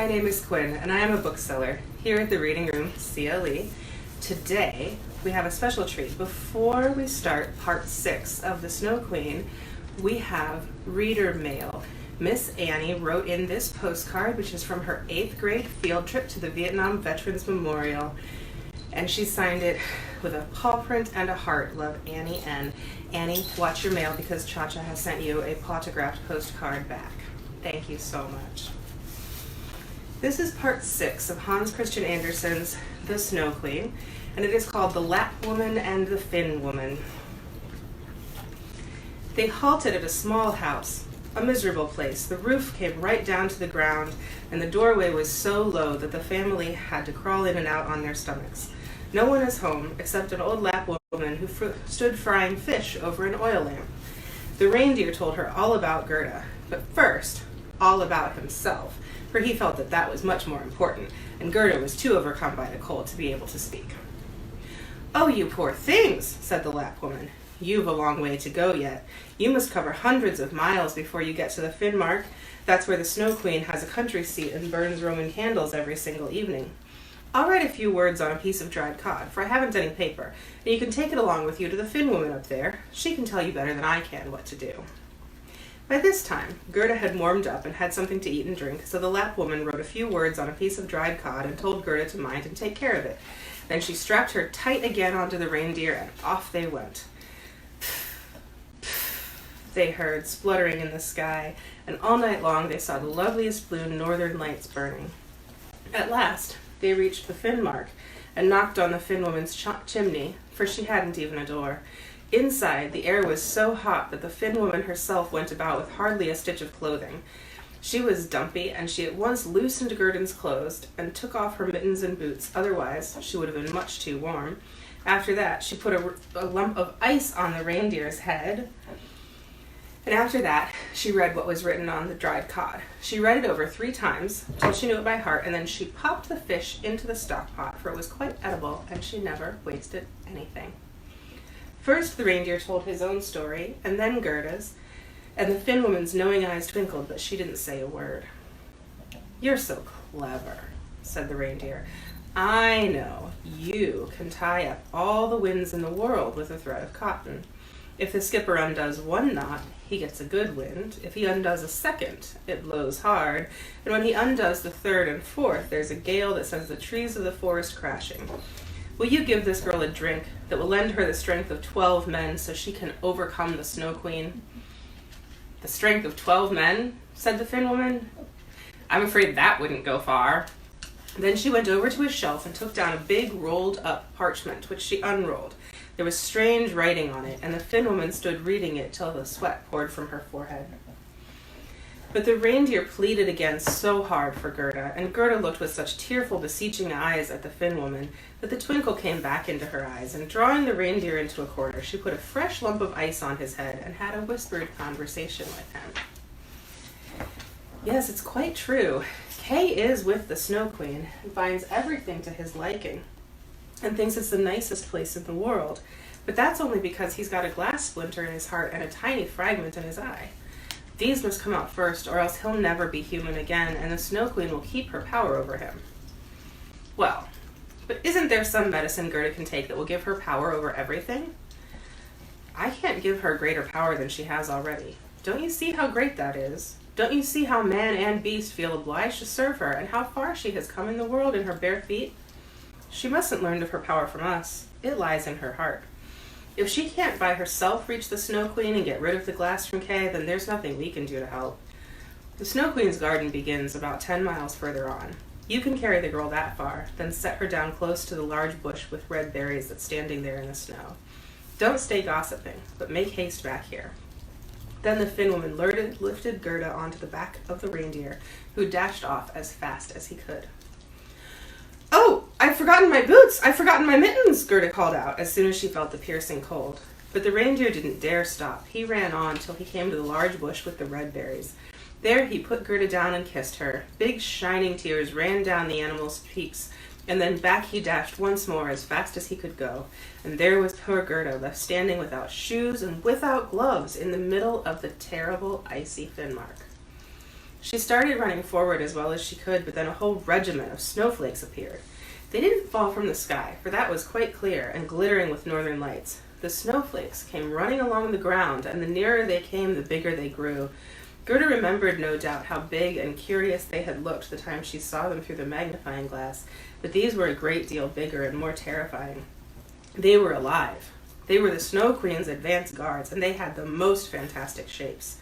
My name is Quinn, and I am a bookseller here at the Reading Room, CLE. Today, we have a special treat. Before we start part 6 of The Snow Queen, we have reader mail. Miss Annie wrote in this postcard, which is from her 8th grade field trip to the Vietnam Veterans Memorial. And she signed it with a paw print and a heart. Love, Annie N. Annie, watch your mail because Cha-Cha has sent you a autographed postcard back. Thank you so much. This is part 6 of Hans Christian Andersen's The Snow Queen, and it is called The Lapp Woman and the Finn Woman. They halted at a small house, a miserable place. The roof came right down to the ground, and the doorway was so low that the family had to crawl in and out on their stomachs. No one is home except an old Lapp woman who stood frying fish over an oil lamp. The reindeer told her all about Gerda, but first, all about himself, for he felt that that was much more important, and Gerda was too overcome by the cold to be able to speak. "Oh, you poor things," said the Lapp woman. "You've a long way to go yet. You must cover hundreds of miles before you get to the Finnmark. That's where the Snow Queen has a country seat and burns Roman candles every single evening. I'll write a few words on a piece of dried cod, for I haven't any paper, and you can take it along with you to the Finn woman up there. She can tell you better than I can what to do." By this time, Gerda had warmed up and had something to eat and drink, so the Lapp woman wrote a few words on a piece of dried cod and told Gerda to mind and take care of it. Then she strapped her tight again onto the reindeer, and off they went. They heard spluttering in the sky, and all night long they saw the loveliest blue northern lights burning. At last, they reached the Finnmark and knocked on the Finn woman's chimney, for she hadn't even a door. Inside, the air was so hot that the Finn woman herself went about with hardly a stitch of clothing. She was dumpy, and she at once loosened Gerda's clothes and took off her mittens and boots, otherwise she would have been much too warm. After that, she put a lump of ice on the reindeer's head, and after that, she read what was written on the dried cod. She read it over 3 times, till she knew it by heart, and then she popped the fish into the stock pot, for it was quite edible, and she never wasted anything. First, the reindeer told his own story, and then Gerda's, and the Finn woman's knowing eyes twinkled, but she didn't say a word. "You're so clever," said the reindeer. "I know you can tie up all the winds in the world with a thread of cotton. If the skipper undoes one knot, he gets a good wind. If he undoes a second, it blows hard. And when he undoes the third and fourth, there's a gale that sends the trees of the forest crashing. Will you give this girl a drink that will lend her the strength of 12 men so she can overcome the Snow Queen?" "The strength of 12 men?" said the Finn woman. "I'm afraid that wouldn't go far." Then she went over to a shelf and took down a big rolled-up parchment, which she unrolled. There was strange writing on it, and the Finn woman stood reading it till the sweat poured from her forehead. But the reindeer pleaded again so hard for Gerda, and Gerda looked with such tearful, beseeching eyes at the Finn woman that the twinkle came back into her eyes, and drawing the reindeer into a corner, she put a fresh lump of ice on his head and had a whispered conversation with him. Yes, it's quite true. Kay is with the Snow Queen and finds everything to his liking and thinks it's the nicest place in the world, but that's only because he's got a glass splinter in his heart and a tiny fragment in his eye. These must come out first, or else he'll never be human again, and the Snow Queen will keep her power over him. Well, but isn't there some medicine Gerda can take that will give her power over everything? I can't give her greater power than she has already. Don't you see how great that is? Don't you see how man and beast feel obliged to serve her, and how far she has come in the world in her bare feet? She mustn't learn of her power from us. It lies in her heart. If she can't by herself reach the Snow Queen and get rid of the glass from Kay, then there's nothing we can do to help. The Snow Queen's garden begins about 10 miles further on. You can carry the girl that far, then set her down close to the large bush with red berries that's standing there in the snow. Don't stay gossiping, but make haste back here." Then the Finn woman lifted Gerda onto the back of the reindeer, who dashed off as fast as he could. "Oh, I've forgotten my boots! I've forgotten my mittens!" Gerda called out as soon as she felt the piercing cold. But the reindeer didn't dare stop. He ran on till he came to the large bush with the red berries. There he put Gerda down and kissed her. Big shining tears ran down the animal's cheeks, and then back he dashed once more as fast as he could go. And there was poor Gerda left standing without shoes and without gloves in the middle of the terrible icy Finnmark. She started running forward as well as she could, but then a whole regiment of snowflakes appeared. They didn't fall from the sky, for that was quite clear and glittering with northern lights. The snowflakes came running along the ground, and the nearer they came, the bigger they grew. Gerda remembered, no doubt, how big and curious they had looked the time she saw them through the magnifying glass, but these were a great deal bigger and more terrifying. They were alive. They were the Snow Queen's advance guards, and they had the most fantastic shapes.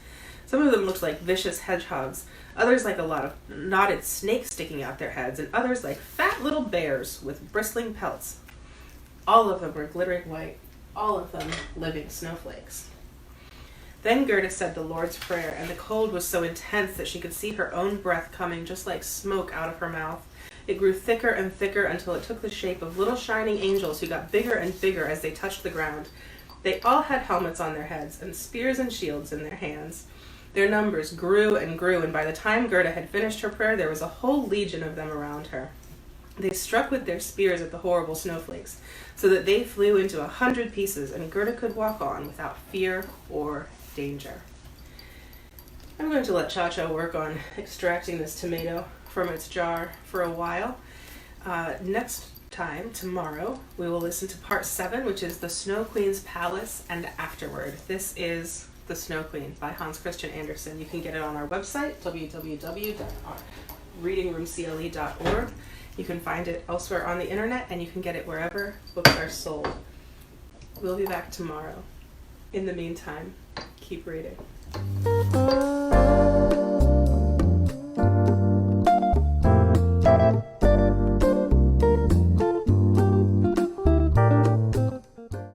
Some of them looked like vicious hedgehogs, others like a lot of knotted snakes sticking out their heads, and others like fat little bears with bristling pelts. All of them were glittering white, all of them living snowflakes. Then Gerda said the Lord's Prayer, and the cold was so intense that she could see her own breath coming just like smoke out of her mouth. It grew thicker and thicker until it took the shape of little shining angels who got bigger and bigger as they touched the ground. They all had helmets on their heads and spears and shields in their hands. Their numbers grew and grew, and by the time Gerda had finished her prayer, there was a whole legion of them around her. They struck with their spears at the horrible snowflakes, so that they flew into 100 pieces, and Gerda could walk on without fear or danger. I'm going to let Cha-Cha work on extracting this tomato from its jar for a while. Next time, tomorrow, we will listen to part 7, which is The Snow Queen's Palace and Afterward. This is The Snow Queen by Hans Christian Andersen. You can get it on our website, www.readingroomcle.org. You can find it elsewhere on the internet, and you can get it wherever books are sold. We'll be back tomorrow. In the meantime, keep reading.